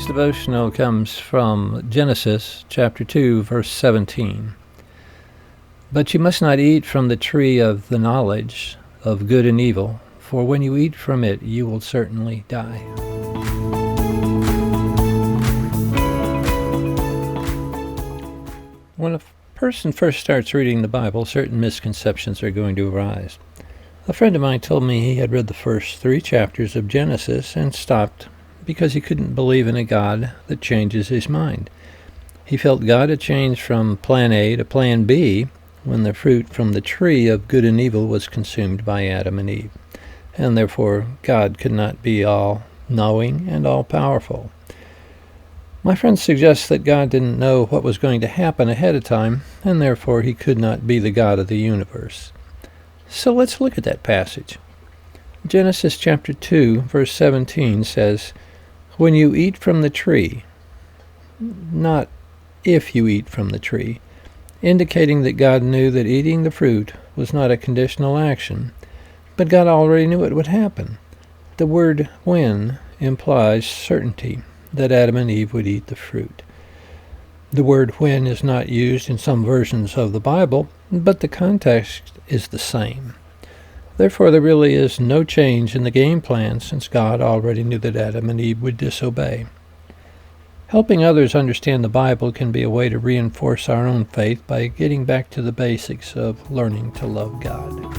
Today's devotional comes from Genesis chapter 2, verse 17. But you must not eat from the tree of the knowledge of good and evil, for when you eat from it, you will certainly die. When a person first starts reading the Bible, certain misconceptions are going to arise. A friend of mine told me he had read the first 3 chapters of Genesis and stopped because he couldn't believe in a God that changes his mind. He felt God had changed from plan A to plan B when the fruit from the tree of good and evil was consumed by Adam and Eve, and therefore God could not be all-knowing and all-powerful. My friend suggests that God didn't know what was going to happen ahead of time, and therefore he could not be the God of the universe. So let's look at that passage. Genesis chapter 2, verse 17 says, "When you eat from the tree," not if you eat from the tree, indicating that God knew that eating the fruit was not a conditional action, but God already knew it would happen. The word when implies certainty that Adam and Eve would eat the fruit. The word when is not used in some versions of the Bible, but the context is the same. Therefore, there really is no change in the game plan since God already knew that Adam and Eve would disobey. Helping others understand the Bible can be a way to reinforce our own faith by getting back to the basics of learning to love God.